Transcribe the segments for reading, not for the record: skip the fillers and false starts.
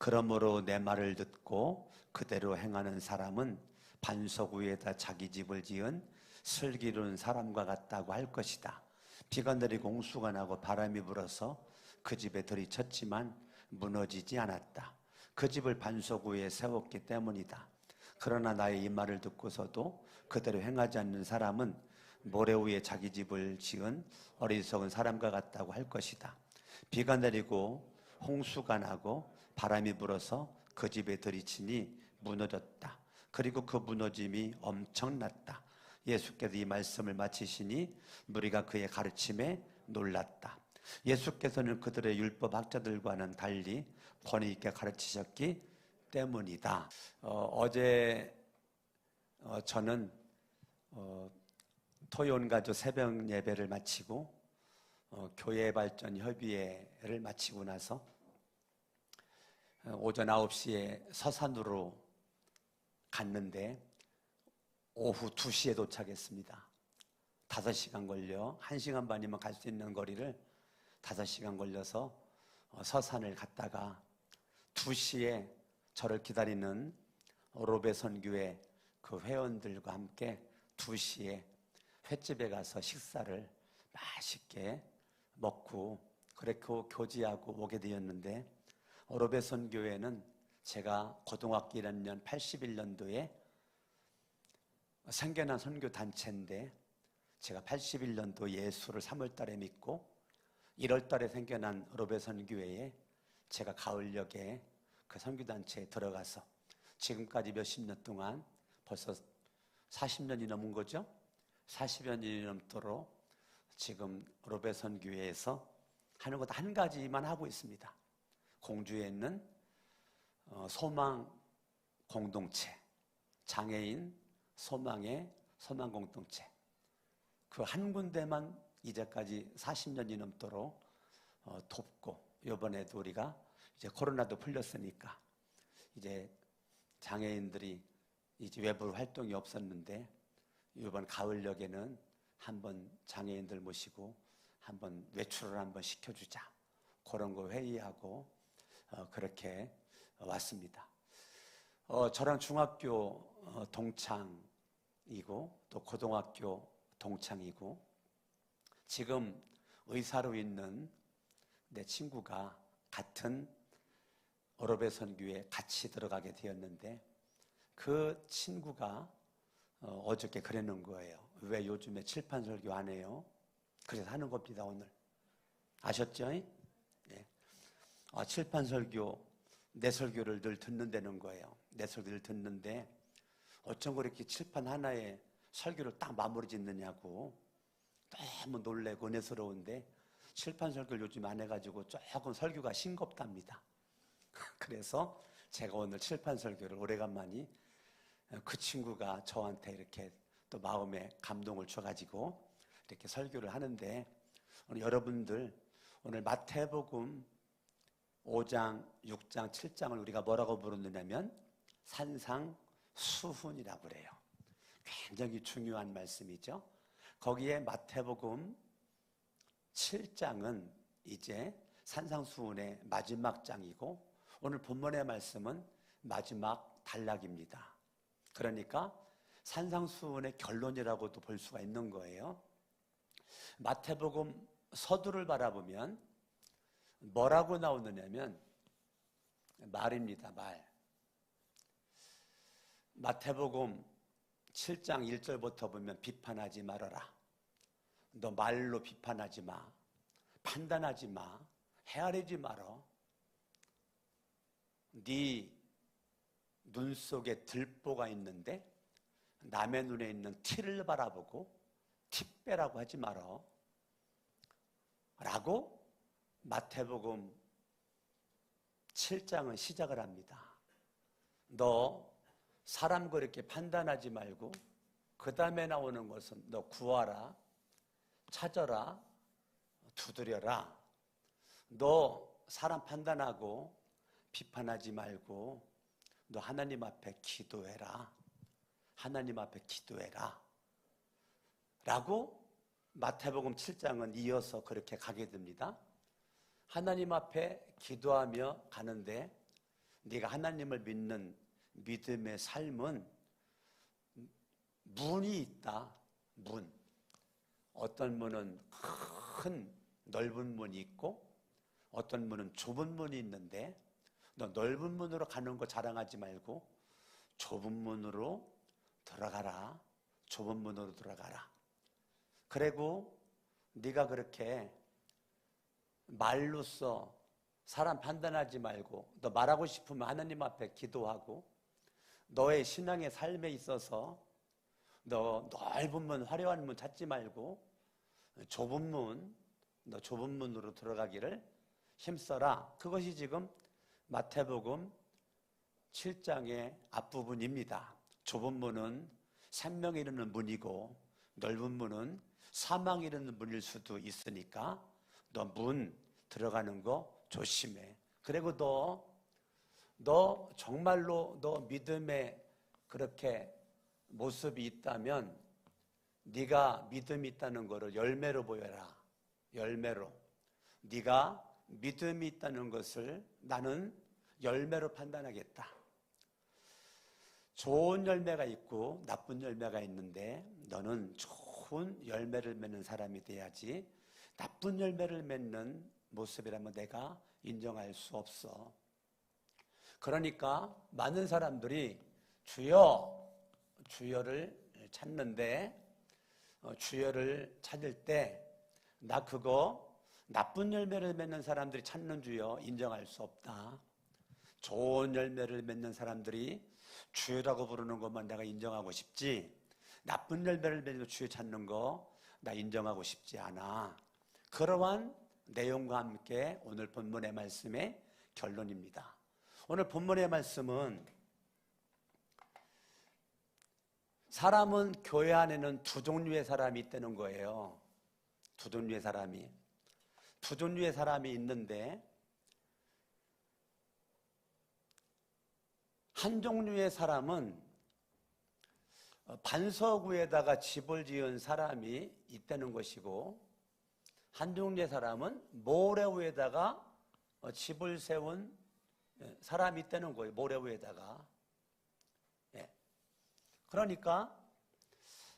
그러므로 내 말을 듣고 그대로 행하는 사람은 반석 위에다 자기 집을 지은 슬기로운 사람과 같다고 할 것이다. 비가 내리고 홍수가 나고 바람이 불어서 그 집에 들이쳤지만 무너지지 않았다. 그 집을 반석 위에 세웠기 때문이다. 그러나 나의 이 말을 듣고서도 그대로 행하지 않는 사람은 모래 위에 자기 집을 지은 어리석은 사람과 같다고 할 것이다. 비가 내리고 홍수가 나고 바람이 불어서 그 집에 들이치니 무너졌다. 그리고 그 무너짐이 엄청났다. 예수께서 이 말씀을 마치시니 무리가 그의 가르침에 놀랐다. 예수께서는 그들의 율법학자들과는 달리 권위 있게 가르치셨기 때문이다. 어제 저는 토요일가족 새벽 예배를 마치고 교회 발전 협의회를 마치고 나서 오전 9시에 서산으로 갔는데 오후 2시에 도착했습니다. 5시간 걸려 1시간 반이면 갈 수 있는 거리를 5시간 걸려서 서산을 갔다가 2시에 저를 기다리는 오로베 선교회 그 회원들과 함께 2시에 횟집에 가서 식사를 맛있게 먹고 그렇게 교제하고 오게 되었는데, 오로베 선교회는 제가 고등학교 1학년 81년도에 생겨난 선교단체인데, 제가 81년도 예수를 3월달에 믿고 1월달에 생겨난 오로베 선교회에 제가 가을녘에 그 선교단체에 들어가서 지금까지 몇십 년 동안 벌써 40년이 넘은 거죠. 40여 년이 넘도록 지금 오로베 선교회에서 하는 것 한 가지만 하고 있습니다. 공주에 있는 소망 공동체, 장애인 소망의 소망 공동체, 그 한 군데만 이제까지 40년이 넘도록 돕고, 이번에도 우리가 이제 코로나도 풀렸으니까 이제 장애인들이 이제 외부 활동이 없었는데 이번 가을녘에는 한번 장애인들 모시고 한번 외출을 한번 시켜주자, 그런 거 회의하고 그렇게 왔습니다. 저랑 중학교 동창이고 또 고등학교 동창이고 지금 의사로 있는 내 친구가 같은 오로베 선교에 같이 들어가게 되었는데, 그 친구가 어저께 그러는 거예요. 왜 요즘에 칠판 설교 안 해요? 그래서 하는 겁니다. 오늘 아셨죠? 네. 칠판 설교, 내 설교를 늘 듣는다는 거예요. 내 설교를 듣는데 어쩜 그렇게 칠판 하나에 설교를 딱 마무리 짓느냐고 너무 놀래고 은혜스러운데, 칠판 설교를 요즘 안 해가지고 조금 설교가 싱겁답니다. 그래서 제가 오늘 칠판 설교를 오래간만에, 그 친구가 저한테 이렇게 또 마음에 감동을 줘가지고 이렇게 설교를 하는데, 오늘 여러분들 오늘 마태복음 5장, 6장, 7장을 우리가 뭐라고 부르느냐면 산상수훈이라고 그래요. 굉장히 중요한 말씀이죠. 거기에 마태복음 7장은 이제 산상수훈의 마지막 장이고, 오늘 본문의 말씀은 마지막 단락입니다. 그러니까 산상수훈의 결론이라고도 볼 수가 있는 거예요. 마태복음 서두를 바라보면 뭐라고 나오느냐면 말입니다. 말. 마태복음 7장 1절부터 보면 비판하지 말아라. 너 말로 비판하지 마. 판단하지 마. 헤아리지 말어. 네 눈 속에 들보가 있는데 남의 눈에 있는 티를 바라보고 티 빼라고 하지 말어. 라고 마태복음 7장은 시작을 합니다. 너 사람 그렇게 판단하지 말고 그 다음에 나오는 것은 너 구하라, 찾아라, 두드려라. 너 사람 판단하고 비판하지 말고 너 하나님 앞에 기도해라. 하나님 앞에 기도해라. 라고 마태복음 7장은 이어서 그렇게 가게 됩니다. 하나님 앞에 기도하며 가는데 네가 하나님을 믿는 믿음의 삶은 문이 있다. 문. 어떤 문은 큰 넓은 문이 있고 어떤 문은 좁은 문이 있는데 너 넓은 문으로 가는 거 자랑하지 말고 좁은 문으로 들어가라. 좁은 문으로 들어가라. 그리고 네가 그렇게 말로써 사람 판단하지 말고 너 말하고 싶으면 하나님 앞에 기도하고 너의 신앙의 삶에 있어서 너 넓은 문, 화려한 문 찾지 말고 좁은 문, 너 좁은 문으로 들어가기를 힘써라. 그것이 지금 마태복음 7장의 앞부분입니다. 좁은 문은 생명에 이르는 문이고 넓은 문은 사망에 이르는 문일 수도 있으니까 너 문 들어가는 거 조심해. 그리고 너 정말로 너 믿음에 그렇게 모습이 있다면 네가 믿음이 있다는 것을 열매로 보여라. 열매로. 네가 믿음이 있다는 것을 나는 열매로 판단하겠다. 좋은 열매가 있고 나쁜 열매가 있는데 너는 좋은 열매를 맺는 사람이 돼야지 나쁜 열매를 맺는 모습이라면 내가 인정할 수 없어. 그러니까 많은 사람들이 주여를 찾는데 주여를 찾을 때 나 그거 나쁜 열매를 맺는 사람들이 찾는 주여 인정할 수 없다. 좋은 열매를 맺는 사람들이 주여라고 부르는 것만 내가 인정하고 싶지 나쁜 열매를 맺는 주여 찾는 거 나 인정하고 싶지 않아. 그러한 내용과 함께 오늘 본문의 말씀의 결론입니다. 오늘 본문의 말씀은 사람은 교회 안에는 두 종류의 사람이 있다는 거예요. 두 종류의 사람이 있는데 한 종류의 사람은 반석 위에다가 집을 지은 사람이 있다는 것이고 한 종류의 사람은 모래 위에다가 집을 세운 사람이 있다는 거예요. 모래 위에다가. 그러니까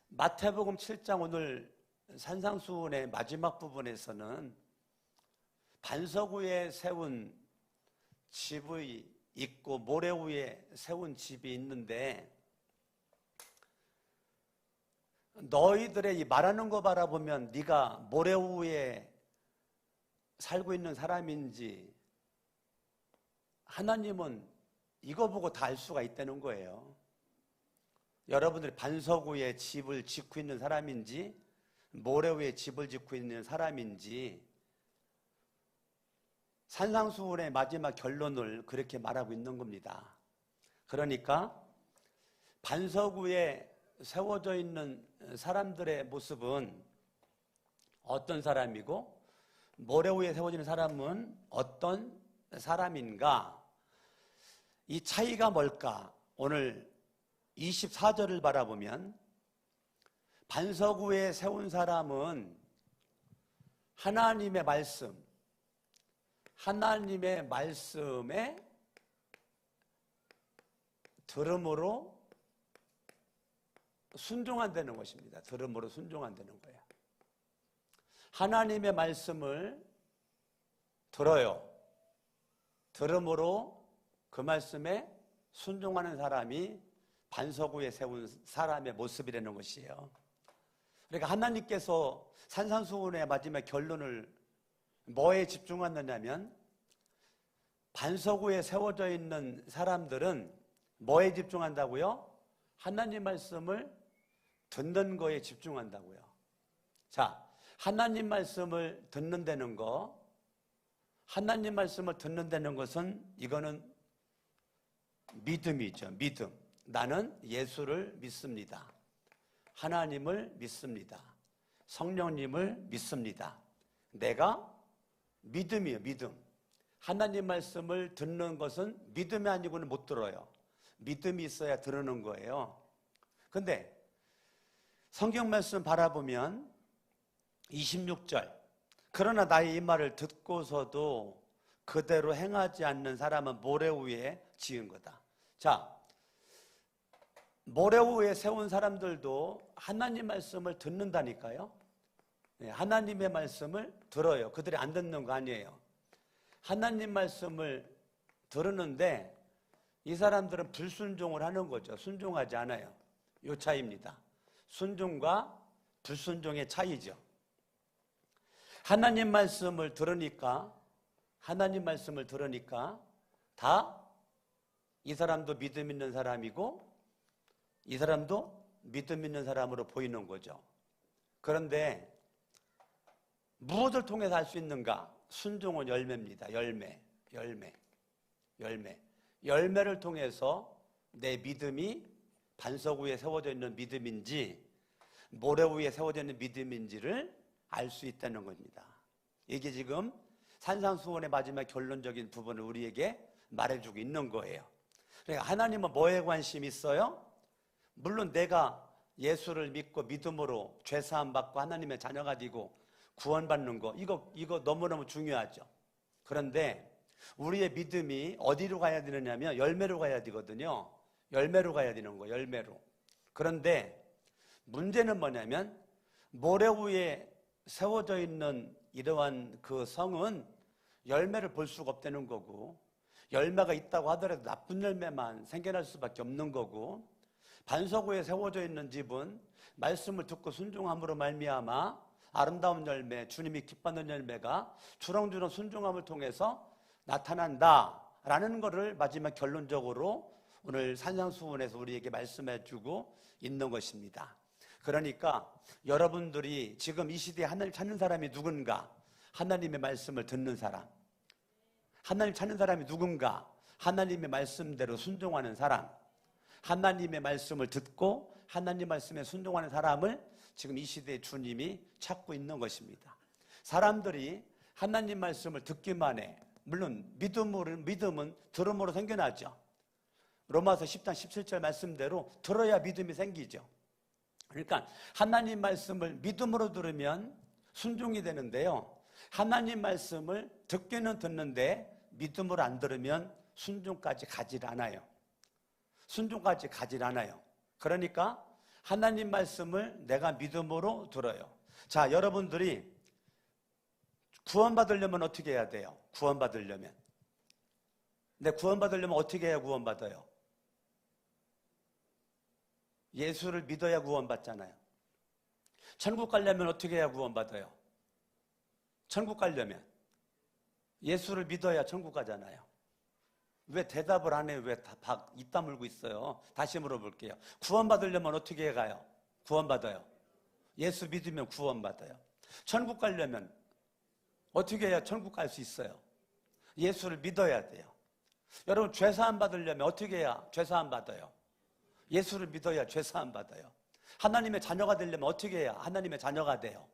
마태복음 7장 오늘 산상수훈의 마지막 부분에서는 반석 위에 세운 집이 있고 모래 위에 세운 집이 있는데 너희들의 이 말하는 거 바라보면 네가 모래 위에 살고 있는 사람인지 하나님은 이거 보고 다 알 수가 있다는 거예요. 여러분들이 반석 위에 집을 짓고 있는 사람인지 모래 위에 집을 짓고 있는 사람인지 산상수훈의 마지막 결론을 그렇게 말하고 있는 겁니다. 그러니까 반석 위에 세워져 있는 사람들의 모습은 어떤 사람이고 모래 위에 세워지는 사람은 어떤 사람인가? 이 차이가 뭘까? 오늘 24절을 바라보면 반석 위에 세운 사람은 하나님의 말씀에 들음으로 순종한다는 것입니다. 들음으로 순종한다는 거예요. 하나님의 말씀을 들어요. 들음으로 그 말씀에 순종하는 사람이 반석 위에 세운 사람의 모습이라는 것이에요. 그러니까 하나님께서 산상수훈의 마지막 결론을 뭐에 집중하느냐면 반석 위에 세워져 있는 사람들은 뭐에 집중한다고요? 하나님 말씀을 듣는 거에 집중한다고요. 자, 하나님 말씀을 듣는다는 거, 하나님 말씀을 듣는다는 것은 이거는 믿음이죠. 믿음. 나는 예수를 믿습니다. 하나님을 믿습니다. 성령님을 믿습니다. 내가 믿음이에요. 믿음. 하나님 말씀을 듣는 것은 믿음이 아니고는 못 들어요. 믿음이 있어야 들으는 거예요. 근데 성경 말씀 바라보면 26절 그러나 나의 이 말을 듣고서도 그대로 행하지 않는 사람은 모래 위에 지은 거다. 자, 모래 위에 세운 사람들도 하나님 말씀을 듣는다니까요. 네, 하나님의 말씀을 들어요. 그들이 안 듣는 거 아니에요. 하나님 말씀을 들으는데 이 사람들은 불순종을 하는 거죠. 순종하지 않아요. 이 차이입니다. 순종과 불순종의 차이죠. 하나님 말씀을 들으니까 다 이 사람도 믿음 있는 사람이고 이 사람도 믿음 있는 사람으로 보이는 거죠. 그런데 무엇을 통해서 할 수 있는가? 순종은 열매입니다. 열매를 통해서 내 믿음이 반석 위에 세워져 있는 믿음인지 모래 위에 세워져 있는 믿음인지를 알 수 있다는 겁니다. 이게 지금 산상수훈의 마지막 결론적인 부분을 우리에게 말해주고 있는 거예요. 그러니까 하나님은 뭐에 관심이 있어요? 물론 내가 예수를 믿고 믿음으로 죄사함 받고 하나님의 자녀가 되고 구원받는 거 이거 너무너무 중요하죠. 그런데 우리의 믿음이 어디로 가야 되느냐면 열매로 가야 되거든요. 열매로 가야 되는 거예요. 열매로. 그런데 문제는 뭐냐면 모래 위에 세워져 있는 이러한 그 성은 열매를 볼 수가 없다는 거고, 열매가 있다고 하더라도 나쁜 열매만 생겨날 수밖에 없는 거고, 반석 위에 세워져 있는 집은 말씀을 듣고 순종함으로 말미암아 아름다운 열매, 주님이 기뻐하는 열매가 주렁주렁 순종함을 통해서 나타난다라는 것을 마지막 결론적으로 오늘 산상수훈에서 우리에게 말씀해 주고 있는 것입니다. 그러니까 여러분들이 지금 이 시대에 하나님 찾는 사람이 누군가? 하나님의 말씀을 듣는 사람. 하나님 찾는 사람이 누군가? 하나님의 말씀대로 순종하는 사람. 하나님의 말씀을 듣고 하나님 말씀에 순종하는 사람을 지금 이 시대에 주님이 찾고 있는 것입니다. 사람들이 하나님 말씀을 듣기만 해. 물론 믿음은 들음으로 생겨나죠. 로마서 10장 17절 말씀대로 들어야 믿음이 생기죠. 그러니까 하나님 말씀을 믿음으로 들으면 순종이 되는데요, 하나님 말씀을 듣기는 듣는데 믿음으로 안 들으면 순종까지 가질 않아요. 그러니까 하나님 말씀을 내가 믿음으로 들어요. 자, 여러분들이 구원받으려면 어떻게 해야 돼요? 구원받으려면 어떻게 해야 구원받아요? 예수를 믿어야 구원받잖아요. 천국 가려면 어떻게 해야 구원받아요? 천국 가려면 예수를 믿어야 천국 가잖아요. 왜 대답을 안 해요? 왜 입 다물고 있어요? 다시 물어볼게요. 구원받으려면 어떻게 가요? 구원받아요. 예수 믿으면 구원받아요. 천국 가려면 어떻게 해야 천국 갈 수 있어요? 예수를 믿어야 돼요. 여러분, 죄사함 받으려면 어떻게 해야 죄사함 받아요? 예수를 믿어야 죄사함 받아요. 하나님의 자녀가 되려면 어떻게 해야 하나님의 자녀가 돼요?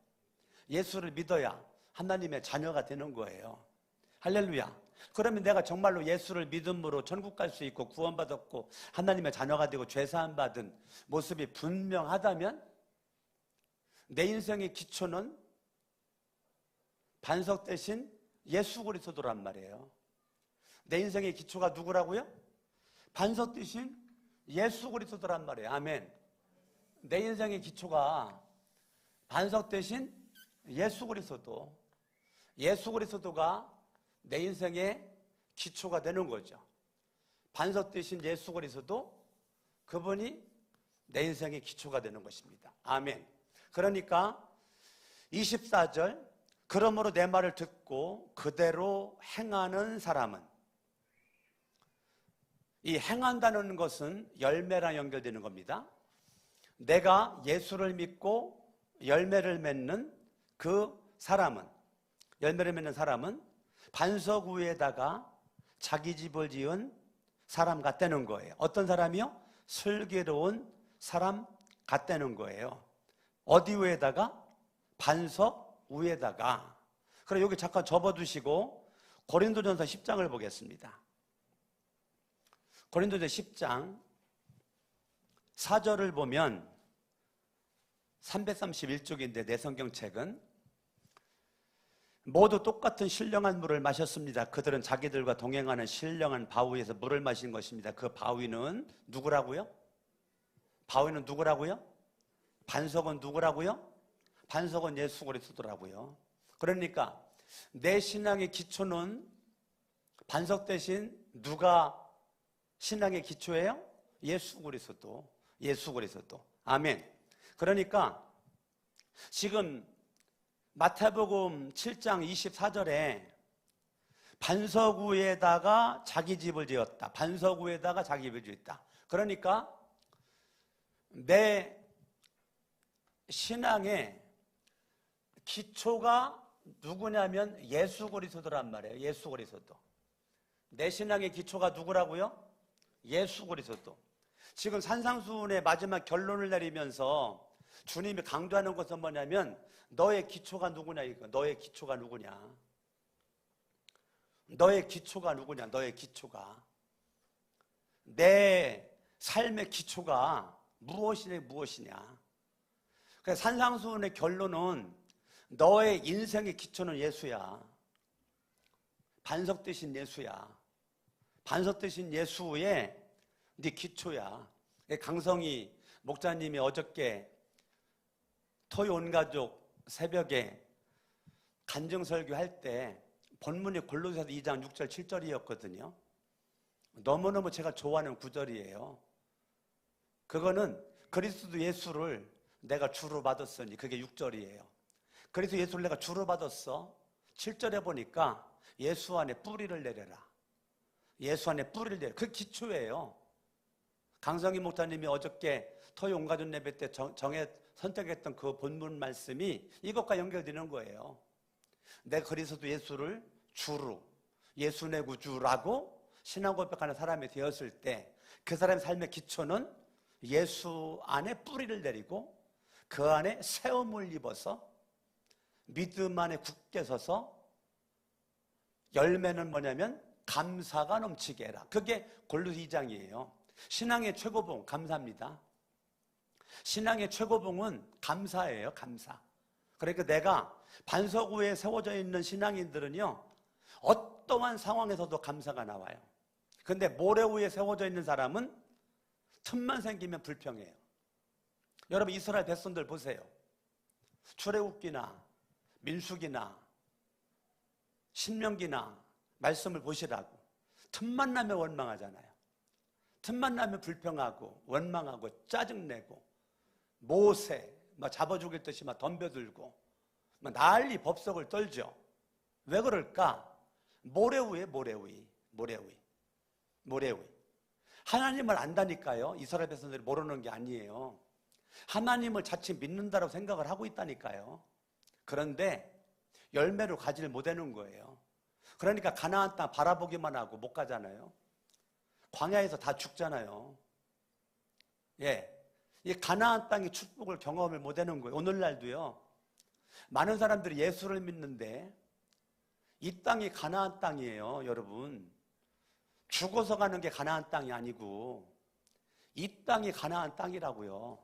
예수를 믿어야 하나님의 자녀가 되는 거예요. 할렐루야. 그러면 내가 정말로 예수를 믿음으로 천국 갈 수 있고 구원받았고 하나님의 자녀가 되고 죄사함 받은 모습이 분명하다면 내 인생의 기초는 반석 대신 예수 그리스도란 말이에요. 내 인생의 기초가 누구라고요? 반석 대신 예수 그리스도란 말이에요. 아멘. 내 인생의 기초가 반석 대신 예수 그리스도가 내 인생의 기초가 되는 거죠. 반석 대신 예수 그리스도, 그분이 내 인생의 기초가 되는 것입니다. 아멘. 그러니까 24절, 그러므로 내 말을 듣고 그대로 행하는 사람은, 이 행한다는 것은 열매랑 연결되는 겁니다. 내가 예수를 믿고 열매를 맺는 열매를 맺는 사람은 반석 위에다가 자기 집을 지은 사람 같다는 거예요. 어떤 사람이요? 슬기로운 사람 같다는 거예요. 어디 위에다가? 반석 위에다가. 그럼 여기 잠깐 접어두시고 고린도전서 10장을 보겠습니다. 고린도전서 10장 4절을 보면 331쪽인데 내 성경책은 모두 똑같은 신령한 물을 마셨습니다. 그들은 자기들과 동행하는 신령한 바위에서 물을 마신 것입니다. 그 바위는 누구라고요? 바위는 누구라고요? 반석은 누구라고요? 반석은 예수 그리스도라고요. 그러니까 내 신앙의 기초는 반석 대신 누가 신앙의 기초예요? 예수 그리스도. 예수 그리스도. 아멘. 그러니까 지금 마태복음 7장 24절에 반석 위에다가 자기 집을 지었다. 반석 위에다가 자기 집을 지었다. 그러니까 내 신앙의 기초가 누구냐면 예수 그리스도란 말이에요. 예수 그리스도. 내 신앙의 기초가 누구라고요? 예수 그리스도. 지금 산상수훈의 마지막 결론을 내리면서 주님이 강조하는 것은 뭐냐면 너의 기초가 누구냐 이거. 너의 기초가 누구냐. 너의 기초가 누구냐. 너의 기초가. 내 삶의 기초가 무엇이냐. 그래서 산상수훈의 결론은 너의 인생의 기초는 예수야. 반석 대신 예수야. 반석 대신 예수의 네 기초야. 강성희 목사님이 어저께 토요 온가족 새벽에 간증설교 할 때 본문이 골로새서 2장 6절 7절이었거든요. 너무너무 제가 좋아하는 구절이에요. 그거는 그리스도 예수를 내가 주로 받았으니 그게 6절이에요. 그래서 예수를 내가 주로 받았어. 7절에 보니까 예수 안에 뿌리를 내려라. 예수 안에 뿌리를 내려. 그 기초예요. 강성희 목사님이 어저께 토요 온가족 예배 때 선택했던 그 본문 말씀이 이것과 연결되는 거예요. 내 그리스도 예수를 주로, 예수 내 구주라고 신앙 고백하는 사람이 되었을 때 그 사람의 삶의 기초는 예수 안에 뿌리를 내리고 그 안에 세움을 입어서 믿음 안에 굳게 서서 열매는 뭐냐면 감사가 넘치게 해라. 그게 골로새 2장이에요. 신앙의 최고봉 감사입니다. 신앙의 최고봉은 감사예요. 감사. 그러니까 내가 반석 위에 세워져 있는 신앙인들은요 어떠한 상황에서도 감사가 나와요. 근데 모래 위에 세워져 있는 사람은 틈만 생기면 불평해요. 여러분 이스라엘 백성들 보세요. 출애굽기나 민수기나 신명기나 말씀을 보시라고. 틈만 나면 원망하잖아요. 틈만 나면 불평하고 원망하고 짜증내고 모세 막 잡아 죽일 듯이 막 덤벼들고 막 난리 법석을 떨죠. 왜 그럴까? 모래 위에 모래 위. 하나님을 안다니까요. 이스라엘 백성들이 모르는 게 아니에요. 하나님을 자칫 믿는다고 생각을 하고 있다니까요. 그런데 열매를 가지를 못하는 거예요. 그러니까 가나안 땅 바라보기만 하고 못 가잖아요. 광야에서 다 죽잖아요. 예, 이 가나안 땅의 축복을 경험을 못하는 거예요. 오늘날도요. 많은 사람들이 예수를 믿는데 이 땅이 가나안 땅이에요. 여러분 죽어서 가는 게 가나안 땅이 아니고 이 땅이 가나안 땅이라고요.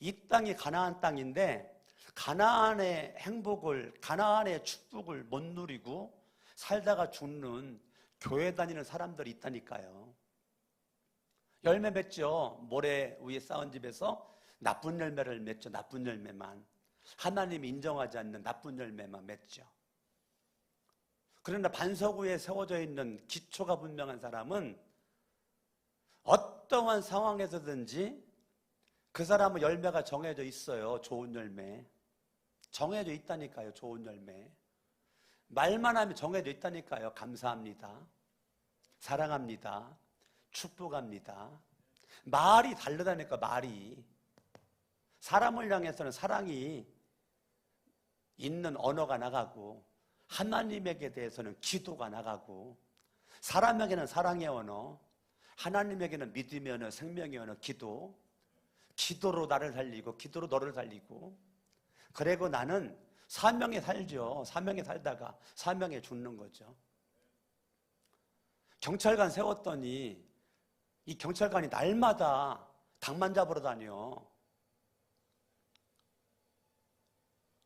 이 땅이 가나안 땅인데 가나안의 행복을, 가나안의 축복을 못 누리고 살다가 죽는 교회 다니는 사람들이 있다니까요. 열매 맺죠. 모래 위에 쌓은 집에서 나쁜 열매를 맺죠. 나쁜 열매만. 하나님이 인정하지 않는 나쁜 열매만 맺죠. 그러나 반석 위에 세워져 있는 기초가 분명한 사람은 어떠한 상황에서든지 그 사람은 열매가 정해져 있어요. 좋은 열매. 정해져 있다니까요. 좋은 열매. 말만 하면 정해져 있다니까요. 감사합니다. 사랑합니다. 축복합니다. 말이 다르다니까. 말이. 사람을 향해서는 사랑이 있는 언어가 나가고 하나님에게 대해서는 기도가 나가고 사람에게는 사랑의 언어, 하나님에게는 믿음의 언어, 생명의 언어, 기도로 나를 살리고 기도로 너를 살리고 그리고 나는 사명에 살죠. 사명에 살다가 사명에 죽는 거죠. 경찰관 세웠더니 이 경찰관이 날마다 닭만 잡으러 다녀.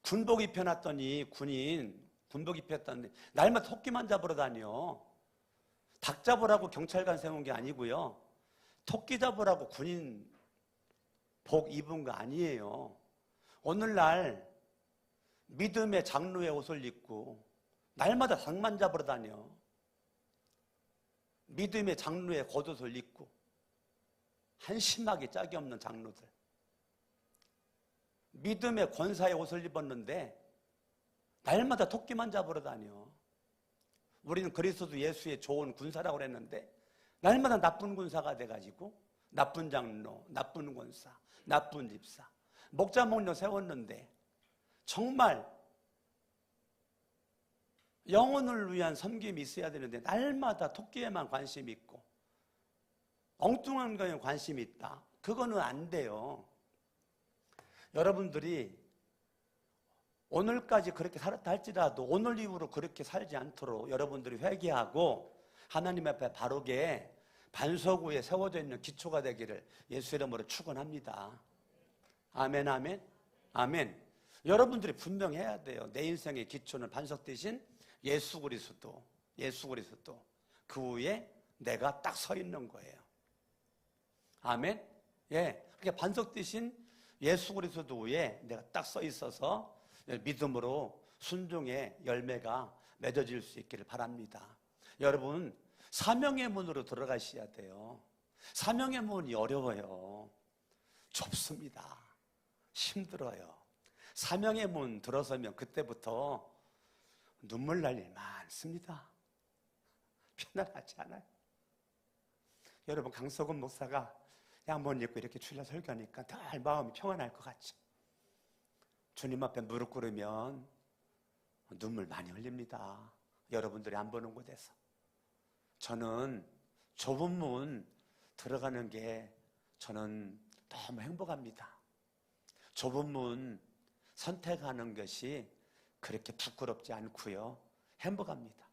군복 입혀놨더니 군인 군복 입혔다는데 날마다 토끼만 잡으러 다녀. 닭 잡으라고 경찰관 세운 게 아니고요. 토끼 잡으라고 군인 복 입은 거 아니에요. 오늘날 믿음의 장로의 옷을 입고 날마다 닭만 잡으러 다녀. 믿음의 장로의 겉옷을 입고 한심하게 짝이 없는 장로들. 믿음의 권사의 옷을 입었는데 날마다 토끼만 잡으러 다녀. 우리는 그리스도 예수의 좋은 군사라고 그랬는데 날마다 나쁜 군사가 돼가지고 나쁜 장로, 나쁜 권사, 나쁜 집사, 목자 목녀 세웠는데 정말 영혼을 위한 섬김이 있어야 되는데 날마다 토끼에만 관심이 있고 엉뚱한 거에 관심이 있다. 그거는 안 돼요. 여러분들이 오늘까지 그렇게 살았다 할지라도 오늘 이후로 그렇게 살지 않도록 여러분들이 회개하고 하나님 앞에 바르게 반석 위에 세워져 있는 기초가 되기를 예수 이름으로 축원합니다. 아멘, 아멘, 아멘. 여러분들이 분명해야 돼요. 내 인생의 기초는 반석 대신 예수 그리스도, 예수 그리스도. 그 위에 내가 딱 서 있는 거예요. 아멘. 예, 그렇게 반석 대신 예수 그리스도 위에 내가 딱 서 있어서 믿음으로 순종의 열매가 맺어질 수 있기를 바랍니다. 여러분, 사명의 문으로 들어가셔야 돼요. 사명의 문이 어려워요. 좁습니다. 힘들어요. 사명의 문 들어서면 그때부터 눈물 날 일 많습니다. 편안하지 않아요. 여러분, 강석훈 목사가 양복 입고 이렇게 출려 설교하니까 늘 마음이 평안할 것 같죠. 주님 앞에 무릎 꿇으면 눈물 많이 흘립니다. 여러분들이 안 보는 곳에서. 저는 좁은 문 들어가는 게 저는 너무 행복합니다. 좁은 문 선택하는 것이 그렇게 부끄럽지 않고요. 행복합니다.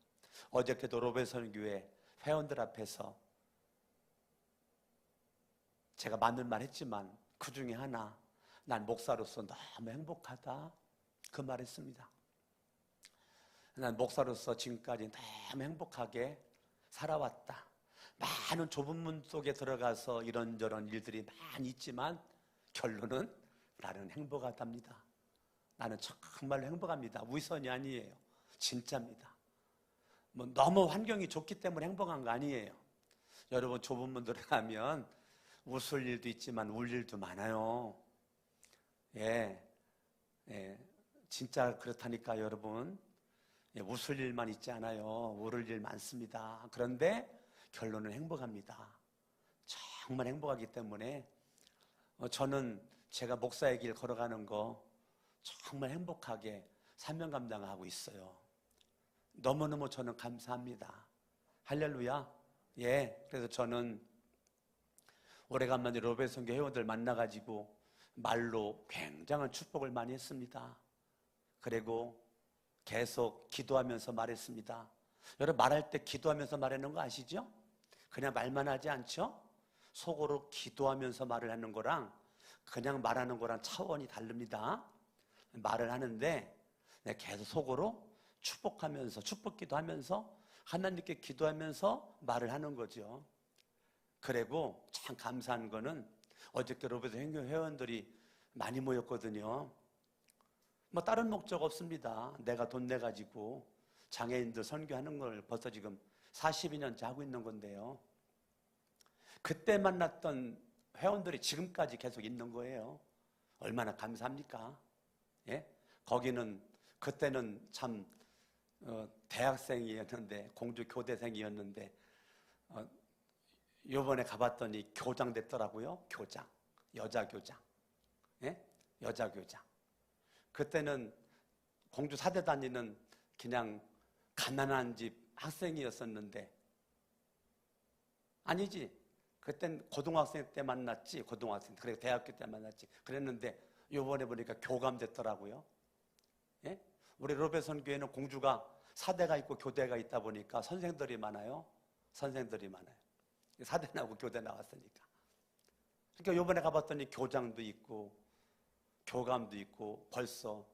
어저께도 로베선교회 회원들 앞에서 제가 맞는 말 했지만 그 중에 하나, 난 목사로서 너무 행복하다, 그 말 했습니다. 난 목사로서 지금까지 너무 행복하게 살아왔다. 많은 좁은 문 속에 들어가서 이런저런 일들이 많이 있지만 결론은 나는 행복하답니다. 나는 정말로 행복합니다. 위선이 아니에요. 진짜입니다. 뭐 너무 환경이 좋기 때문에 행복한 거 아니에요. 여러분, 좁은 문 들어가면 웃을 일도 있지만 울 일도 많아요. 예, 진짜 그렇다니까 여러분. 웃을 일만 있지 않아요. 울을 일 많습니다. 그런데 결론은 행복합니다. 정말 행복하기 때문에 저는 제가 목사의 길 걸어가는 거 정말 행복하게 사명 감당하고 있어요. 너무너무 저는 감사합니다. 할렐루야. 예, 그래서 저는 오래간만에 로베선교 회원들 만나가지고 말로 굉장한 축복을 많이 했습니다. 그리고 계속 기도하면서 말했습니다. 여러분, 말할 때 기도하면서 말하는 거 아시죠? 그냥 말만 하지 않죠? 속으로 기도하면서 말을 하는 거랑 그냥 말하는 거랑 차원이 다릅니다. 말을 하는데 계속 속으로 축복하면서, 축복 기도하면서 하나님께 기도하면서 말을 하는 거죠. 그리고 참 감사한 거는 어저께 로베선 회원들이 많이 모였거든요. 뭐 다른 목적 없습니다. 내가 돈 내가지고 장애인들 선교하는 걸 벌써 지금 42년째 하고 있는 건데요. 그때 만났던 회원들이 지금까지 계속 있는 거예요. 얼마나 감사합니까? 예? 거기는 그때는 참 대학생이었는데, 공주 교대생이었는데 요번에 가봤더니 교장 됐더라고요. 교장, 여자 교장. 예? 여자 교장. 그때는 공주 사대 다니는 그냥 가난한 집 학생이었었는데, 아니지, 그땐 고등학생 때 만났지. 고등학생, 그래 대학교 때 만났지. 그랬는데 요번에 보니까 교감 됐더라고요. 예? 우리 로베선 교회는 공주가 사대가 있고 교대가 있다 보니까 선생들이 많아요. 선생들이 많아요. 사대 나오고 교대 나왔으니까. 그러니까 요번에 가봤더니 교장도 있고 교감도 있고 벌써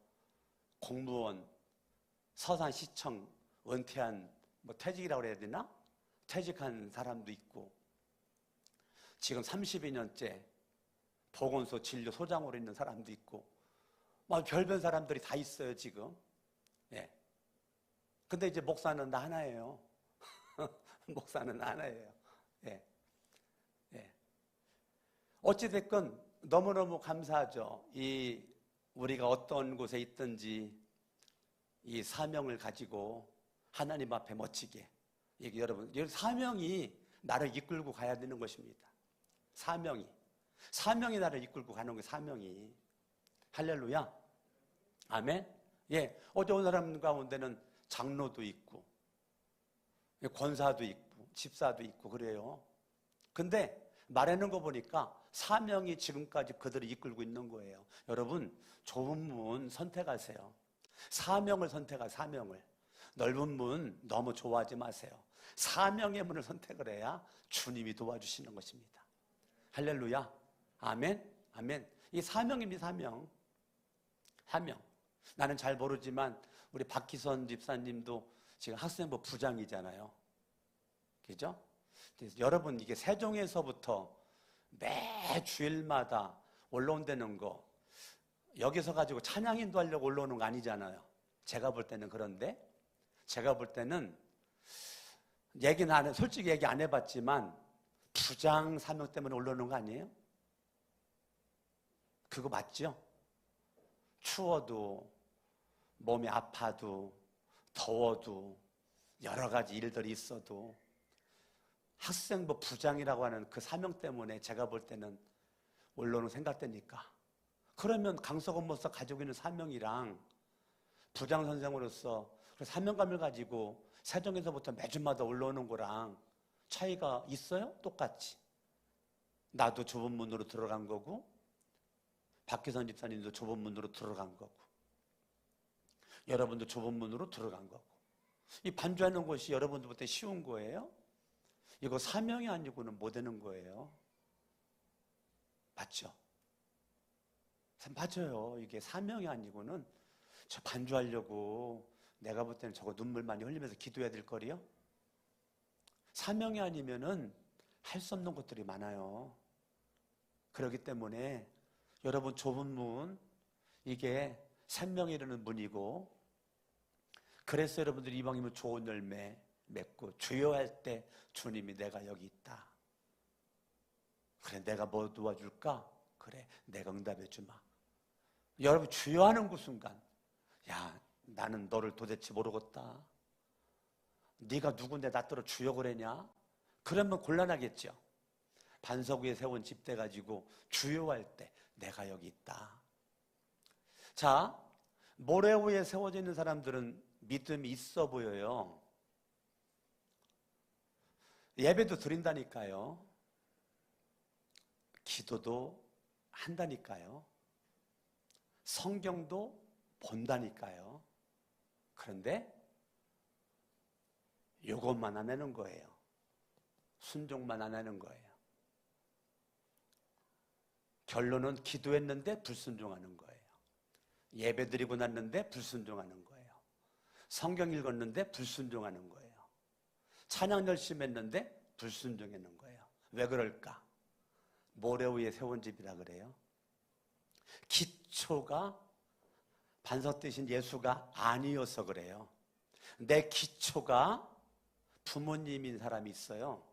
공무원 서산시청 은퇴한 퇴직이라고 그래야 되나? 퇴직한 사람도 있고, 지금 32년째 보건소 진료소장으로 있는 사람도 있고, 별별 사람들이 다 있어요 지금. 예. 근데 이제 목사는 나 하나예요. 목사는 나 하나예요. 예. 예. 어찌됐건 너무너무 감사하죠. 우리가 어떤 곳에 있든지 이 사명을 가지고 하나님 앞에 멋지게, 이게 여러분, 이 사명이 나를 이끌고 가야 되는 것입니다. 사명이 나를 이끌고 가는 거예요. 사명이. 할렐루야. 아멘. 예. 어제 온 사람 가운데는 장로도 있고, 권사도 있고, 집사도 있고, 그래요. 근데 말하는 거 보니까 사명이 지금까지 그들을 이끌고 있는 거예요. 여러분, 좁은 문 선택하세요. 사명을 선택하세요. 사명을. 넓은 문 너무 좋아하지 마세요. 사명의 문을 선택을 해야 주님이 도와주시는 것입니다. 할렐루야. 아멘. 아멘. 이 사명입니다. 사명. 나는 잘 모르지만 우리 박희선 집사님도 지금 학생부 부장이잖아요. 그죠? 여러분, 이게 세종에서부터 매 주일마다 올라온다는 거, 여기서 가지고 찬양 인도하려고 올라오는 거 아니잖아요. 제가 볼 때는. 그런데 제가 볼 때는 솔직히 얘기 안 해봤지만 부장 사명 때문에 올라오는 거 아니에요? 그거 맞죠? 추워도, 몸이 아파도, 더워도, 여러 가지 일들이 있어도 학생부 부장이라고 하는 그 사명 때문에 제가 볼 때는 올라오는 생각되니까. 그러면 강석원 목사 가지고 있는 사명이랑 부장 선생으로서 그 사명감을 가지고 세종에서부터 매주마다 올라오는 거랑 차이가 있어요? 똑같이. 나도 좁은 문으로 들어간 거고, 박혜선 집사님도 좁은 문으로 들어간 거고, 여러분도 좁은 문으로 들어간 거고. 이 반주하는 것이 여러분들한테 쉬운 거예요? 이거 사명이 아니고는 못 되는 거예요. 맞죠? 맞아요. 이게 사명이 아니고는 저 반주하려고 내가 볼 때는 저거 눈물 많이 흘리면서 기도해야 될 거리요? 사명이 아니면은 할 수 없는 것들이 많아요. 그렇기 때문에 여러분, 좁은 문, 이게 생명에 이르는 문이고, 그래서 여러분들이 이방이면 좋은 열매 맺고 주여할 때 주님이 내가 여기 있다. 그래, 내가 뭐 도와줄까? 그래, 내가 응답해 주마. 여러분, 주여하는 그 순간, 야, 나는 너를 도대체 모르겠다. 네가 누군데 나더러 주여 그러냐? 그러면 곤란하겠죠. 반석 위에 세운 집대 가지고 주여할 때 내가 여기 있다. 자, 모래 위에 세워져 있는 사람들은 믿음이 있어 보여요. 예배도 드린다니까요. 기도도 한다니까요. 성경도 본다니까요. 그런데 이것만 안 하는 거예요. 순종만 안 하는 거예요. 결론은 기도했는데 불순종하는 거예요. 예배 드리고 났는데 불순종하는 거예요. 성경 읽었는데 불순종하는 거예요. 찬양 열심히 했는데 불순종하는 거예요. 왜 그럴까? 모래 위에 세운 집이라 그래요. 기초가 반석 대신 예수가 아니어서 그래요. 내 기초가 부모님인 사람이 있어요.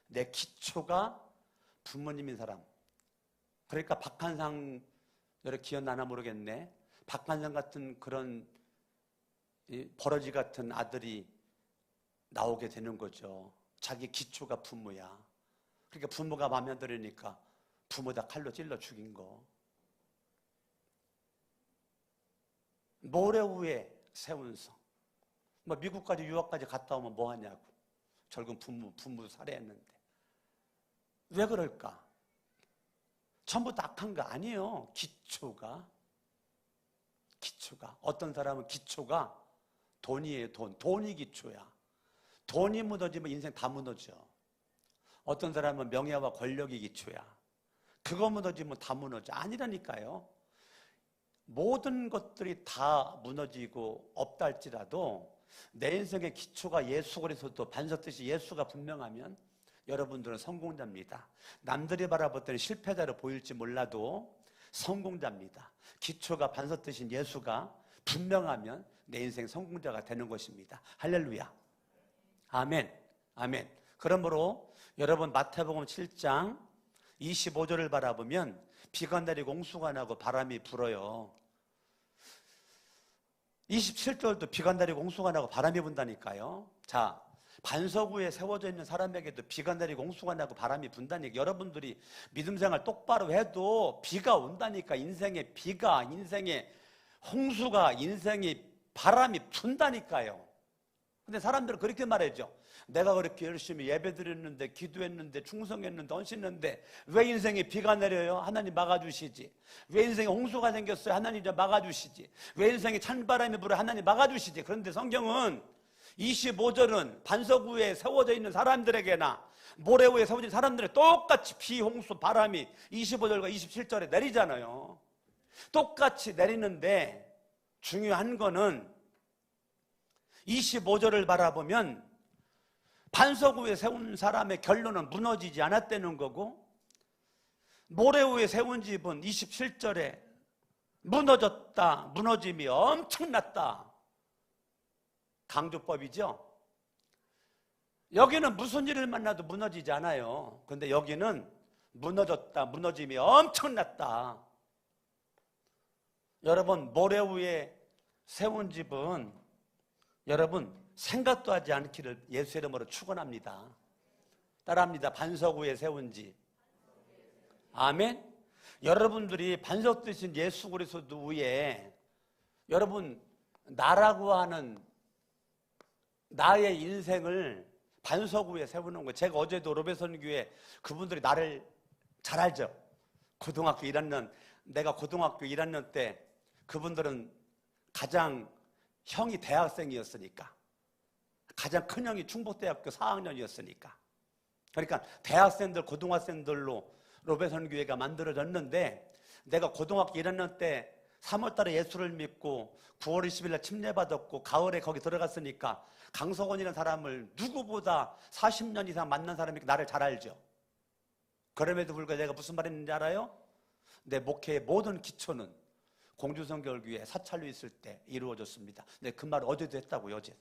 내 기초가 부모님인 사람. 그러니까 박한상, 여러 기억나나 모르겠네. 박한상 같은 그런 버러지 같은 아들이 나오게 되는 거죠. 자기 기초가 부모야. 그러니까 부모가 마음에 안 들으니까 부모다 칼로 찔러 죽인 거. 모래 위에 세운 성. 미국까지 유학까지 갔다 오면 뭐 하냐고. 결국 부모 살해했는데. 왜 그럴까? 전부 다 악한 거 아니에요. 기초가. 어떤 사람은 기초가 돈이에요. 돈이 기초야. 돈이 무너지면 인생 다 무너져. 어떤 사람은 명예와 권력이 기초야. 그거 무너지면 다 무너져. 아니라니까요. 모든 것들이 다 무너지고 없다 할지라도 내 인생의 기초가 예수 그리스도 반석듯이 예수가 분명하면 여러분들은 성공자입니다. 남들이 바라볼 때는 실패자로 보일지 몰라도 성공자입니다. 기초가 반석듯인 예수가 분명하면 내 인생 성공자가 되는 것입니다. 할렐루야. 아멘. 아멘. 그러므로 여러분 마태복음 7장 25절을 바라보면 비가 내리고 홍수가 나고 바람이 불어요. 27절도 비가 내리고 홍수가 나고 바람이 분다니까요. 자, 반석 위에 세워져 있는 사람에게도 비가 내리고 홍수가 나고 바람이 분다니까. 여러분들이 믿음 생활 똑바로 해도 비가 온다니까. 인생에 비가, 인생에 홍수가, 인생에 바람이 분다니까요. 근데 사람들은 그렇게 말하죠. 내가 그렇게 열심히 예배드렸는데, 기도했는데, 충성했는데, 헌신했는데 왜 인생에 비가 내려요? 하나님 막아주시지. 왜 인생에 홍수가 생겼어요? 하나님 좀 막아주시지. 왜 인생에 찬바람이 불어요? 하나님 막아주시지. 그런데 성경은 25절은 반석 위에 세워져 있는 사람들에게나 모래 위에 세워져 있는 사람들에게 똑같이 비, 홍수, 바람이 25절과 27절에 내리잖아요. 똑같이 내리는데 중요한 거는 25절을 바라보면 반석 위에 세운 사람의 결론은 무너지지 않았다는 거고, 모래 위에 세운 집은 27절에 무너졌다, 무너짐이 엄청났다. 강조법이죠. 여기는 무슨 일을 만나도 무너지지 않아요. 근데 여기는 무너졌다, 무너짐이 엄청났다. 여러분, 모래 위에 세운 집은 여러분 생각도 하지 않기를 예수 이름으로 축원합니다. 따라합니다. 반석 위에 세운 집. 아멘. 여러분들이 반석 되신 예수 그리스도 위에 여러분 나라고 하는 나의 인생을 반석 위에 세우는 거예요. 제가 어제도 로베선교회 그분들이 나를 잘 알죠. 고등학교 1학년, 내가 고등학교 1학년 때 그분들은 가장 형이 대학생이었으니까, 가장 큰 형이 충북대학교 4학년이었으니까, 그러니까 대학생들, 고등학생들로 로베선교회가 만들어졌는데, 내가 고등학교 1학년 때 3월달에 예수를 믿고 9월 20일날 침례받았고 가을에 거기 들어갔으니까 강석원이라는 사람을 누구보다 40년 이상 만난 사람이 나를 잘 알죠. 그럼에도 불구하고 내가 무슨 말 했는지 알아요? 내 목회의 모든 기초는 공주성결교회 사찰로 있을 때 이루어졌습니다. 근데 그 말 어제도 했다고요. 어제도.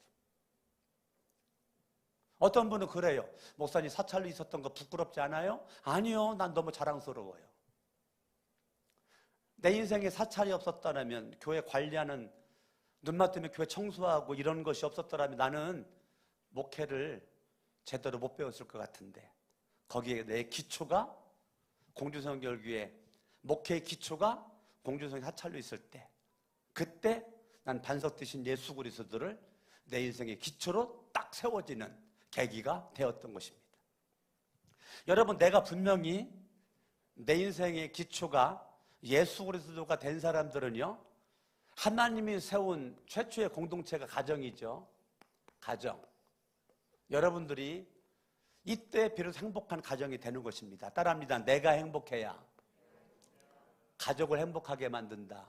어떤 분은 그래요. 목사님 사찰로 있었던 거 부끄럽지 않아요? 아니요. 난 너무 자랑스러워요. 내 인생에 사찰이 없었다면, 교회 관리하는, 눈 맞으면 교회 청소하고 이런 것이 없었더라면 나는 목회를 제대로 못 배웠을 것 같은데, 거기에 내 기초가 공주성결교회, 목회의 기초가 공주성 사찰로 있을 때, 그때 난 반석 되신 예수 그리스도를 내 인생의 기초로 딱 세워지는 계기가 되었던 것입니다. 여러분, 내가 분명히 내 인생의 기초가 예수 그리스도가 된 사람들은요, 하나님이 세운 최초의 공동체가 가정이죠. 가정. 여러분들이 이때 비로소 행복한 가정이 되는 것입니다. 따라합니다. 내가 행복해야 가족을 행복하게 만든다.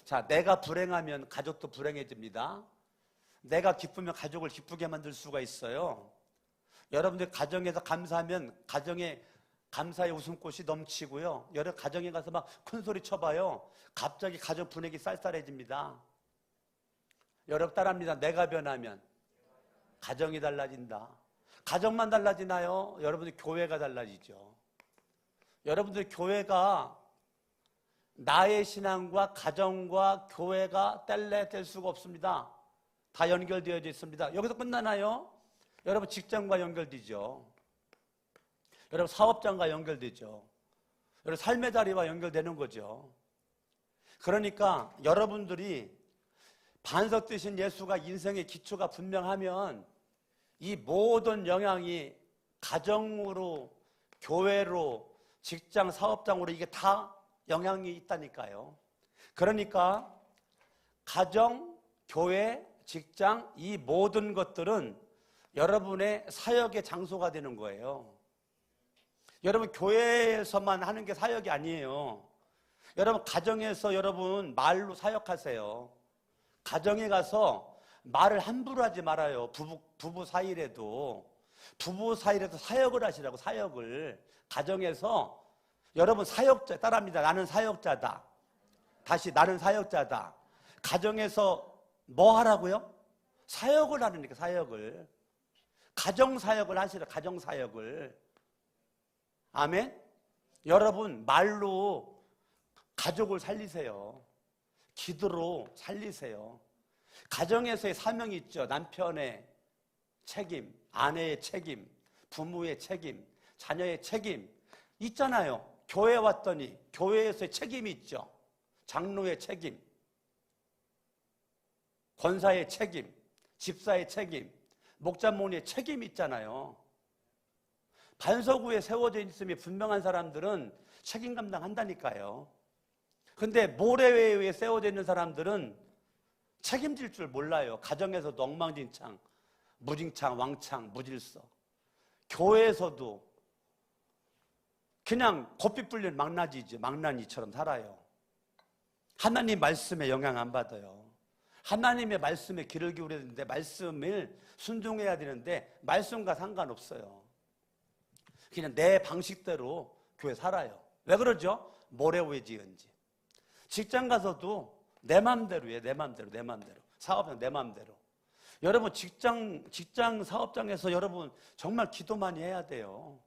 자, 내가 불행하면 가족도 불행해집니다. 내가 기쁘면 가족을 기쁘게 만들 수가 있어요. 여러분들 가정에서 감사하면 가정에 감사의 웃음꽃이 넘치고요. 여러 가정에 가서 막 큰 소리 쳐봐요. 갑자기 가정 분위기 쌀쌀해집니다. 여러분 따라합니다. 내가 변하면 가정이 달라진다. 가정만 달라지나요? 여러분들 교회가 달라지죠. 여러분들 교회가 나의 신앙과 가정과 교회가 뗄래뗄 수가 없습니다. 다 연결되어 있습니다. 여기서 끝나나요? 여러분 직장과 연결되죠. 여러분 사업장과 연결되죠. 여러분 삶의 자리와 연결되는 거죠. 그러니까 여러분들이 반석 되신 예수가 인생의 기초가 분명하면 이 모든 영향이 가정으로, 교회로, 직장, 사업장으로 이게 다 영향이 있다니까요. 그러니까 가정, 교회, 직장 이 모든 것들은 여러분의 사역의 장소가 되는 거예요. 여러분 교회에서만 하는 게 사역이 아니에요. 여러분 가정에서 여러분 말로 사역하세요. 가정에 가서 말을 함부로 하지 말아요. 부부 사이라도 사역을 하시라고. 사역을 가정에서 여러분 사역자 따라합니다. 나는 사역자다. 다시 나는 사역자다. 가정에서 뭐 하라고요? 사역을 하니까 사역을. 가정 사역을 하시라. 가정 사역을. 아멘. 여러분 말로 가족을 살리세요. 기도로 살리세요. 가정에서의 사명이 있죠. 남편의 책임, 아내의 책임, 부모의 책임, 자녀의 책임 있잖아요. 교회 왔더니 교회에서의 책임이 있죠. 장로의 책임, 권사의 책임, 집사의 책임, 목자모니의 책임이 있잖아요. 반석위에 세워져 있음이 분명한 사람들은 책임 감당한다니까요. 근데 모래 위에 세워져 있는 사람들은 책임질 줄 몰라요. 가정에서도 엉망진창, 무진창, 왕창, 무질서. 교회에서도 그냥 고삐 불린 망나니지, 망나니처럼 살아요. 하나님 말씀에 영향 안 받아요. 하나님의 말씀에 귀를 기울여야 되는데, 말씀을 순종해야 되는데 말씀과 상관없어요. 그냥 내 방식대로 교회 살아요. 왜 그러죠? 모래 위에 지은 집. 직장 가서도 내 맘대로 해. 내 맘대로. 사업은 내 맘대로. 여러분 직장 사업장에서 여러분 정말 기도 많이 해야 돼요.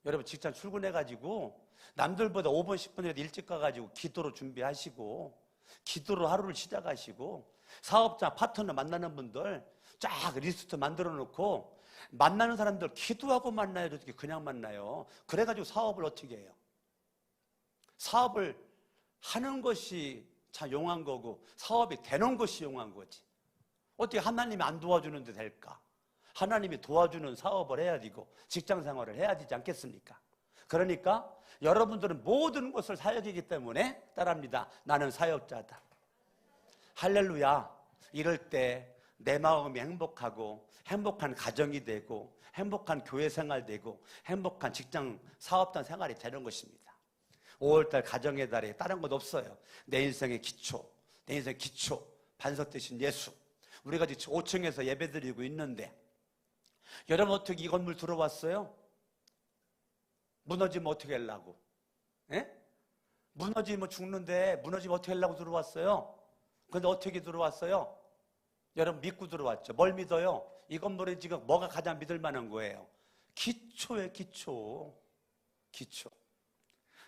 여러분 직장 출근해가지고 남들보다 5분 10분이라도 일찍 가가지고 기도로 준비하시고, 기도로 하루를 시작하시고, 사업자 파트너 만나는 분들 쫙 리스트 만들어 놓고, 만나는 사람들 기도하고 만나요? 어떻게 그냥 만나요? 그래가지고 사업을 어떻게 해요? 사업을 하는 것이 참 용한 거고, 사업이 되는 것이 용한 거지. 어떻게 하나님이 안 도와주는데 될까? 하나님이 도와주는 사업을 해야 되고 직장 생활을 해야 되지 않겠습니까? 그러니까 여러분들은 모든 것을 사역이기 때문에 따라합니다. 나는 사역자다. 할렐루야. 이럴 때 내 마음이 행복하고, 행복한 가정이 되고, 행복한 교회 생활 되고, 행복한 직장 사업단 생활이 되는 것입니다. 5월달 가정의 달에 다른 것 없어요. 내 인생의 기초, 내 인생의 기초, 반석 되신 예수. 우리가 지금 5층에서 예배드리고 있는데, 여러분 어떻게 이 건물 들어왔어요? 무너지면 어떻게 하려고? 예? 무너지면 죽는데 무너지면 어떻게 하려고 들어왔어요? 근데 어떻게 들어왔어요? 여러분 믿고 들어왔죠. 뭘 믿어요? 이 건물에 지금 뭐가 가장 믿을 만한 거예요? 기초예요. 기초.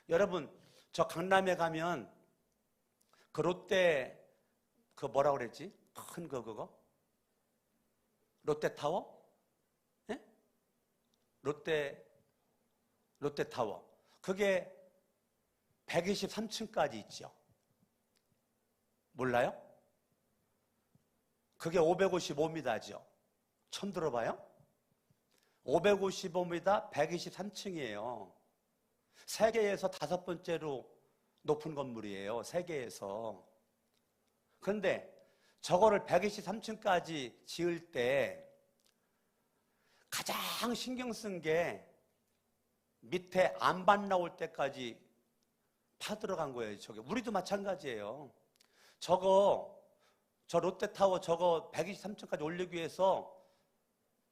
여러분 저 강남에 가면 그 롯데 그 뭐라 그랬지? 큰 그거? 롯데타워? 예? 롯데타워. 그게 123층까지 있죠. 몰라요? 그게 555m죠. 처음 들어봐요? 555m, 123층이에요. 세계에서 5번째로 높은 건물이에요. 세계에서. 그런데 저거를 123층까지 지을 때 가장 신경 쓴 게 밑에 안반 나올 때까지 파들어간 거예요. 저게 우리도 마찬가지예요. 저 롯데타워 저거 123층까지 올리기 위해서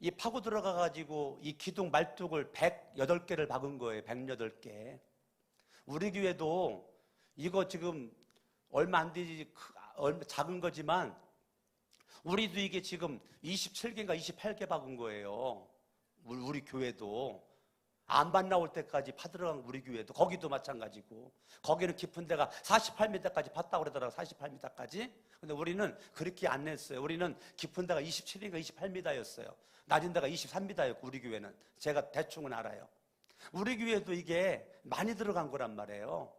이 파고 들어가가지고 이 기둥 말뚝을 108개를 박은 거예요. 108개. 우리 교회도 이거 지금 얼마 안 되지, 작은 거지만 우리도 이게 지금 27개인가 28개 박은 거예요. 우리 교회도. 안반 나올 때까지 파들어간 우리 교회도, 거기도 마찬가지고, 거기는 깊은 데가 48m까지 팠다고 그러더라고요. 48m까지. 근데 우리는 그렇게 안 냈어요. 우리는 깊은 데가 27인가 28m였어요. 낮은 데가 23m였고, 우리 교회는. 제가 대충은 알아요. 우리 교회도 이게 많이 들어간 거란 말이에요.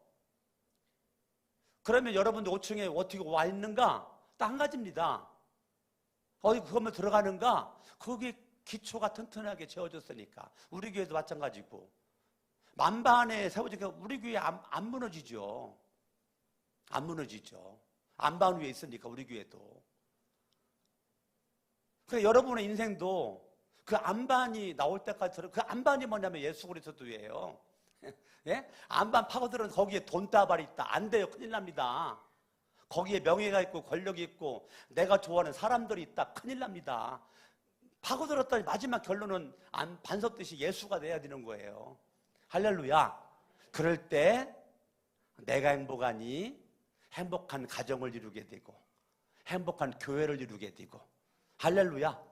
그러면 여러분들 5층에 어떻게 와 있는가? 딱 한 가지입니다. 어디 그 건물 들어가는가? 거기 기초가 튼튼하게 채워졌으니까. 우리 교회도 마찬가지고. 만반에 세워지니까 우리 교회 안 무너지죠. 안 무너지죠. 안반 위에 있으니까 우리 교회도. 그래서 여러분의 인생도 그 안반이 나올 때까지 그 안반이 뭐냐면 예수 그리스도예요. 예? 안반 파고들은 거기에 돈다발이 있다. 안 돼요. 큰일 납니다. 거기에 명예가 있고 권력이 있고 내가 좋아하는 사람들이 있다. 큰일 납니다. 파고들었더니 마지막 결론은 반석듯이 예수가 돼야 되는 거예요. 할렐루야. 그럴 때 내가 행복하니 행복한 가정을 이루게 되고 행복한 교회를 이루게 되고, 할렐루야.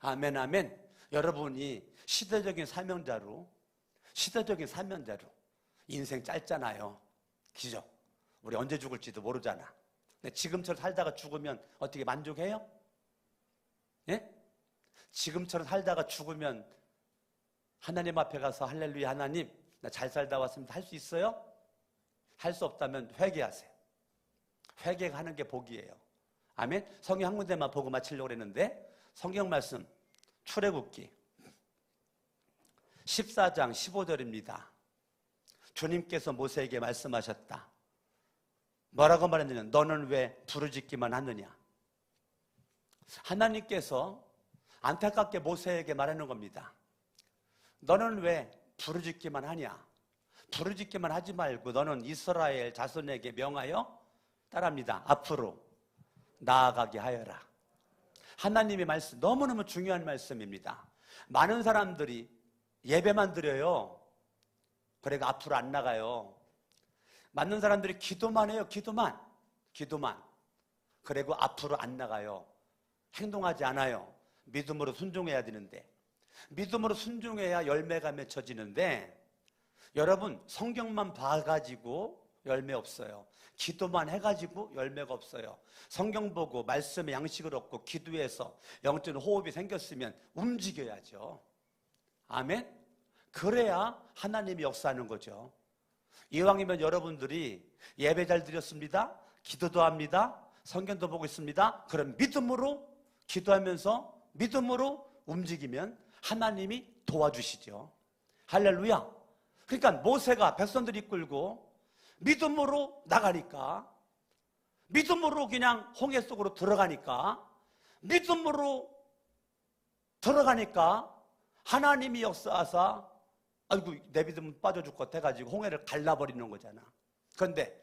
아멘 아멘. 여러분이 시대적인 사명자로 인생 짧잖아요. 그죠? 우리 언제 죽을지도 모르잖아. 근데 지금처럼 살다가 죽으면 어떻게 만족해요? 예? 지금처럼 살다가 죽으면 하나님 앞에 가서 할렐루야 하나님 나 잘 살다 왔습니다 할 수 있어요? 할 수 없다면 회개하세요. 회개하는 게 복이에요. 아멘. 성경 한 군데만 보고 마치려고 했는데 성경 말씀 출애굽기 14장 15절입니다. 주님께서 모세에게 말씀하셨다. 뭐라고 말했느냐? 너는 왜 부르짖기만 하느냐? 하나님께서 안타깝게 모세에게 말하는 겁니다. 너는 왜 부르짖기만 하냐? 부르짖기만 하지 말고 너는 이스라엘 자손에게 명하여 따라합니다. 앞으로 나아가게 하여라. 하나님의 말씀 너무너무 중요한 말씀입니다. 많은 사람들이 예배만 드려요. 그래가 앞으로 안 나가요. 많은 사람들이 기도만 해요. 기도만. 그리고 앞으로 안 나가요. 행동하지 않아요. 믿음으로 순종해야 되는데, 믿음으로 순종해야 열매가 맺혀지는데, 여러분 성경만 봐가지고 열매 없어요. 기도만 해가지고 열매가 없어요. 성경 보고 말씀의 양식을 얻고 기도해서 영적 호흡이 생겼으면 움직여야죠. 아멘. 그래야 하나님이 역사하는 거죠. 이왕이면 여러분들이 예배 잘 드렸습니다, 기도도 합니다, 성경도 보고 있습니다, 그럼 믿음으로 기도하면서 믿음으로 움직이면 하나님이 도와주시죠. 할렐루야. 그러니까 모세가 백성들 이끌고 믿음으로 나가니까, 믿음으로 그냥 홍해 속으로 들어가니까, 믿음으로 들어가니까 하나님이 역사하사 아이고 내 믿음은 빠져 죽을 것 같아가지고 홍해를 갈라버리는 거잖아. 그런데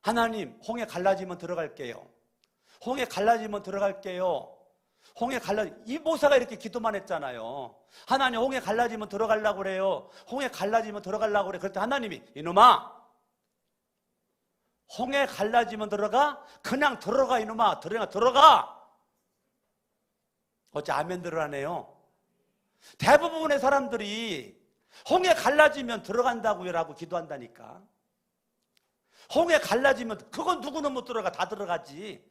하나님 홍해 갈라지면 들어갈게요. 홍해 갈라지면 들어갈게요. 이 모세가 이렇게 기도만 했잖아요. 하나님 홍해 갈라지면 들어가려고 그래요. 홍해 갈라지면 들어가려고 그래. 그럴 때 하나님이 이놈아 홍해 갈라지면 들어가? 그냥 들어가 이놈아. 들어가. 어째 아멘들을 하네요. 대부분의 사람들이 홍해 갈라지면 들어간다고요라고 기도한다니까. 홍해 갈라지면 그건 누구는 못 들어가. 다 들어가지.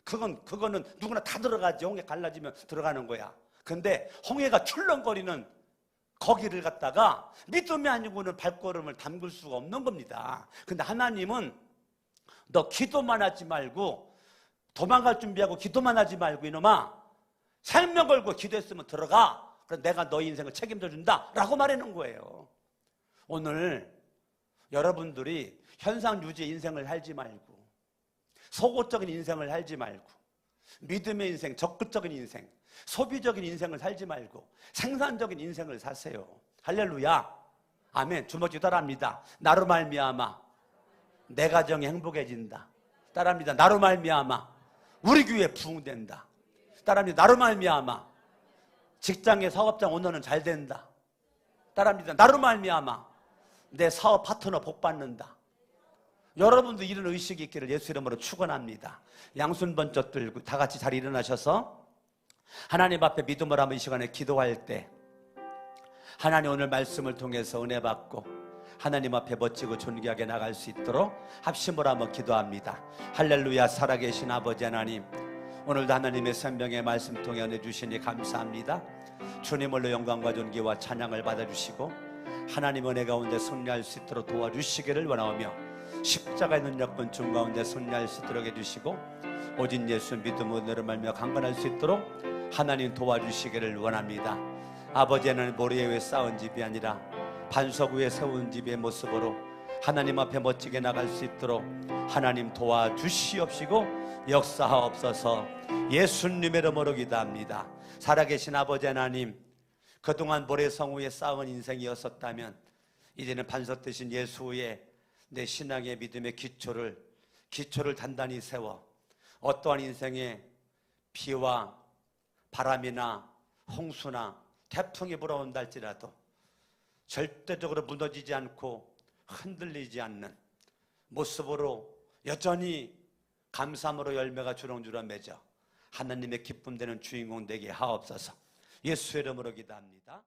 그거는 누구나 다 들어가지. 홍해 갈라지면 들어가는 거야. 근데 홍해가 출렁거리는 거기를 갖다가 믿음이 아니고는 발걸음을 담글 수가 없는 겁니다. 근데 하나님은 너 기도만 하지 말고, 도망갈 준비하고 기도만 하지 말고 이놈아 생명 걸고 기도했으면 들어가. 그럼 내가 너희 인생을 책임져 준다 라고 말하는 거예요. 오늘 여러분들이 현상 유지 인생을 살지 말고, 소고적인 인생을 살지 말고, 믿음의 인생, 적극적인 인생, 소비적인 인생을 살지 말고 생산적인 인생을 사세요. 할렐루야. 아멘. 주먹 쥐고 따라합니다. 나로 말미암아 내 가정이 행복해진다. 따라합니다. 나로 말미암아 우리 교회 부흥된다. 따라합니다. 나로 말미암아 직장의 사업장 오너는 잘 된다. 따라합니다. 나로 말미암아 내 사업 파트너 복 받는다. 여러분도 이런 의식이 있기를 예수 이름으로 축원합니다. 양손 번쩍 들고 다 같이 잘 일어나셔서 하나님 앞에 믿음으로 한번 이 시간에 기도할 때, 하나님 오늘 말씀을 통해서 은혜 받고 하나님 앞에 멋지고 존귀하게 나갈 수 있도록 합심으로 한번 기도합니다. 할렐루야. 살아계신 아버지 하나님, 오늘도 하나님의 생명의 말씀 통해 은혜 주시니 감사합니다. 주님을로 영광과 존귀와 찬양을 받아주시고 하나님 은혜 가운데 승리할 수 있도록 도와주시기를 원하오며, 십자가의 능력권 중 가운데 승리할 수 있도록 해주시고 오직 예수 믿음으로 은혜로 말미암아 강건할 수 있도록 하나님 도와주시기를 원합니다. 아버지는 모래 위에 쌓은 집이 아니라 반석 위에 세운 집의 모습으로 하나님 앞에 멋지게 나갈 수 있도록 하나님 도와주시옵시고 역사하옵소서. 예수님의 이름으로 기도합니다. 살아계신 아버지 하나님, 그동안 모래성 위에 쌓은 인생이었었다면 이제는 반석 되신 예수의 내 신앙의 믿음의 기초를 단단히 세워 어떠한 인생의 비와 바람이나 홍수나 태풍이 불어온다 할지라도 절대적으로 무너지지 않고 흔들리지 않는 모습으로 여전히 감사함으로 열매가 주렁주렁 맺어 하나님의 기쁨 되는 주인공 되게 하옵소서. 예수의 이름으로 기도합니다.